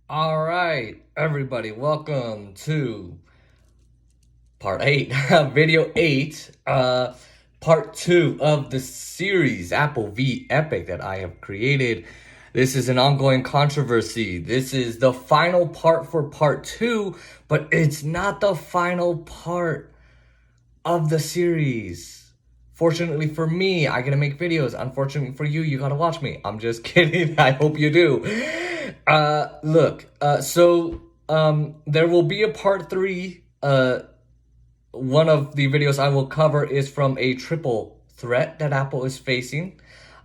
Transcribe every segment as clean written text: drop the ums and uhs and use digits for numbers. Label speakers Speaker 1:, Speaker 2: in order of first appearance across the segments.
Speaker 1: All right, everybody, welcome to part 8, video 8, part 2 of the series Apple v Epic that I have created. This is an ongoing controversy. This is the final part for part 2, but it's not the final part of the series. Fortunately for me, I get to make videos. Unfortunately for you, you gotta watch me. I'm just kidding. I hope you do. There will be a part 3. One of the videos I will cover is from a triple threat that Apple is facing.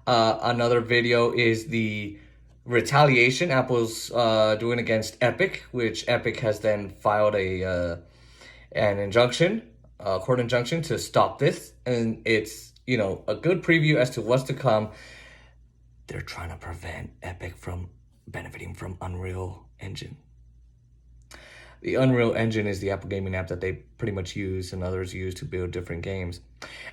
Speaker 1: Another video is the retaliation Apple's doing against Epic, which Epic has then filed an injunction, a court injunction to stop this. And it's, a good preview as to what's to come. They're trying to prevent Epic from benefiting from Unreal Engine. The Unreal Engine is the Apple gaming app that they pretty much use and others use to build different games.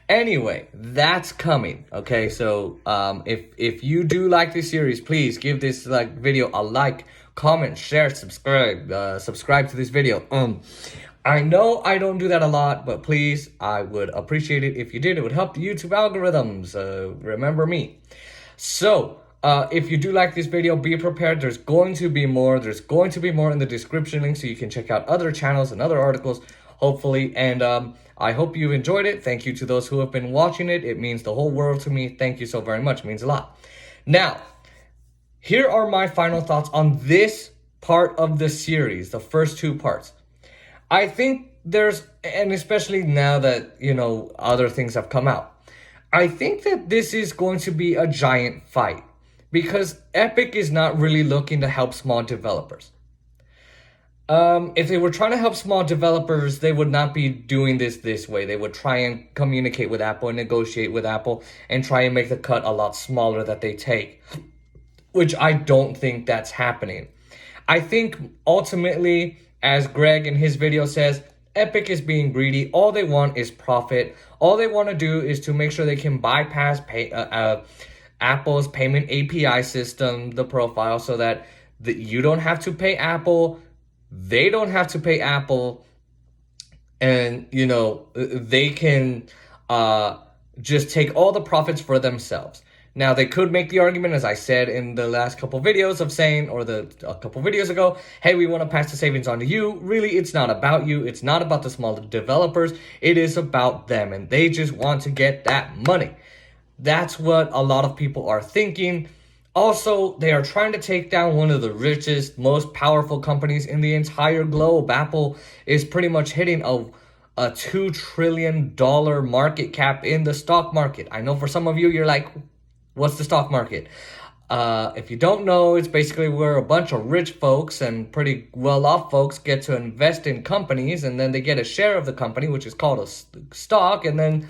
Speaker 1: Anyway, that's coming. Okay, so if you do like this series, please give this video a like, comment, share, subscribe to this video. I know I don't do that a lot, but please, I would appreciate it if you did. It would help the YouTube algorithms. Remember me. So, if you do like this video, be prepared. There's going to be more. There's going to be more in the description link so you can check out other channels and other articles, hopefully. And I hope you enjoyed it. Thank you to those who have been watching it. It means the whole world to me. Thank you so very much. It means a lot. Now, here are my final thoughts on this part of the series, the first 2 parts. I think and especially now that, other things have come out, I think that this is going to be a giant fight because Epic is not really looking to help small developers. If they were trying to help small developers, they would not be doing this way. They would try and communicate with Apple and negotiate with Apple and try and make the cut a lot smaller that they take, which I don't think that's happening. I think ultimately, as Greg in his video says, Epic is being greedy. All they want is profit. All they want to do is to make sure they can bypass Apple's payment API system, the profile, so that you don't have to pay Apple, they don't have to pay Apple, and, they can just take all the profits for themselves. Now, they could make the argument, as I said in the last couple videos of saying, or a couple videos ago, hey, we want to pass the savings on to you. Really, it's not about you. It's not about the small developers. It is about them, and they just want to get that money. That's what a lot of people are thinking. Also, they are trying to take down one of the richest, most powerful companies in the entire globe. Apple is pretty much hitting a $2 trillion market cap in the stock market. I know for some of you, you're like, what's the stock market? If you don't know, it's basically where a bunch of rich folks and pretty well-off folks get to invest in companies, and then they get a share of the company, which is called a stock, and then,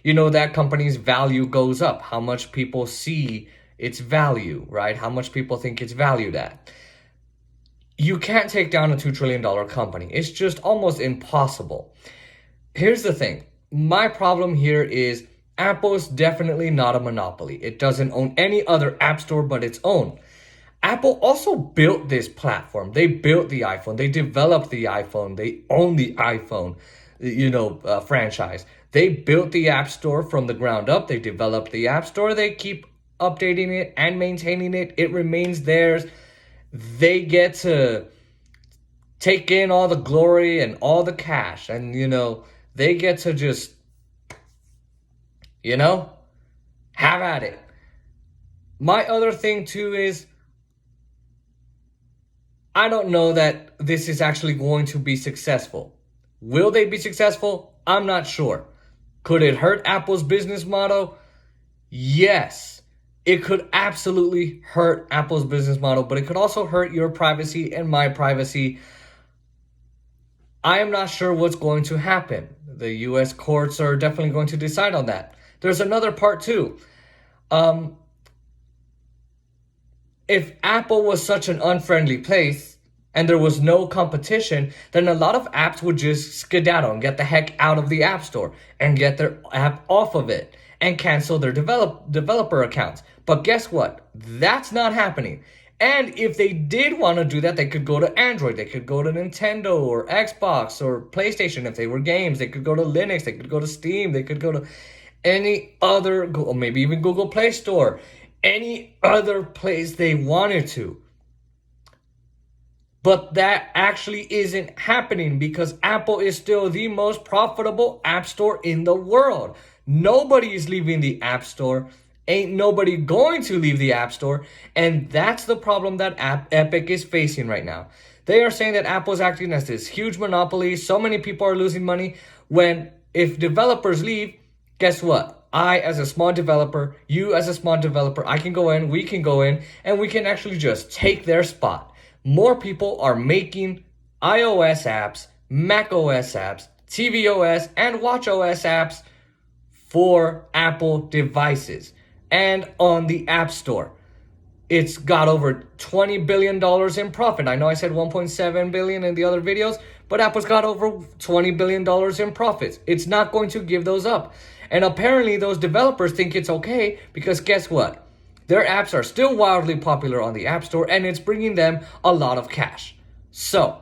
Speaker 1: that company's value goes up. How much people see its value, right? How much people think it's valued at. You can't take down a $2 trillion company. It's just almost impossible. Here's the thing. My problem here is Apple is definitely not a monopoly. It doesn't own any other app store but its own. Apple also built this platform. They built the iPhone. They developed the iPhone. They own the iPhone, franchise. They built the App Store from the ground up. They developed the App Store. They keep updating it and maintaining it. It remains theirs. They get to take in all the glory and all the cash. And, they get to just, have at it. My other thing, too, is I don't know that this is actually going to be successful. Will they be successful? I'm not sure. Could it hurt Apple's business model? Yes. It could absolutely hurt Apple's business model, but it could also hurt your privacy and my privacy. I am not sure what's going to happen. The U.S. courts are definitely going to decide on that. There's another part too. If Apple was such an unfriendly place and there was no competition, then a lot of apps would just skedaddle and get the heck out of the App Store and get their app off of it and cancel their developer accounts. But guess what? That's not happening. And if they did want to do that, they could go to Android, they could go to Nintendo or Xbox or PlayStation. If they were games, they could go to Linux, they could go to Steam, they could go to any other, or maybe even Google Play Store, any other place they wanted to. But that actually isn't happening because Apple is still the most profitable app store in the world. Nobody is leaving the App Store. Ain't nobody going to leave the App Store. And that's the problem that Epic is facing right now. They are saying that Apple is acting as this huge monopoly. So many people are losing money. When if developers leave, guess what? I, as a small developer, you as a small developer, I can go in, we can go in, and we can actually just take their spot. More people are making iOS apps, macOS apps, tvOS, and watchOS apps for Apple devices and on the App Store. It's got over $20 billion in profit. I know I said 1.7 billion in the other videos, but Apple's got over $20 billion in profits. It's not going to give those up. And apparently those developers think it's okay because guess what? Their apps are still wildly popular on the App Store and it's bringing them a lot of cash. So,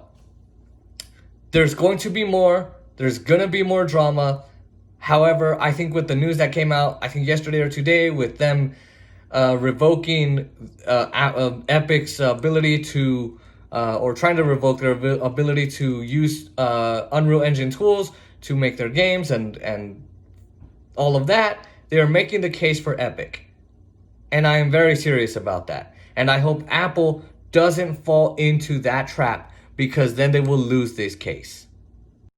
Speaker 1: there's going to be more. There's going to be more drama. However, I think with the news that came out, I think yesterday or today, with them revoking Epic's ability to, or trying to revoke their ability to use Unreal Engine tools to make their games and all of that, they are making the case for Epic. And I am very serious about that. And I hope Apple doesn't fall into that trap because then they will lose this case.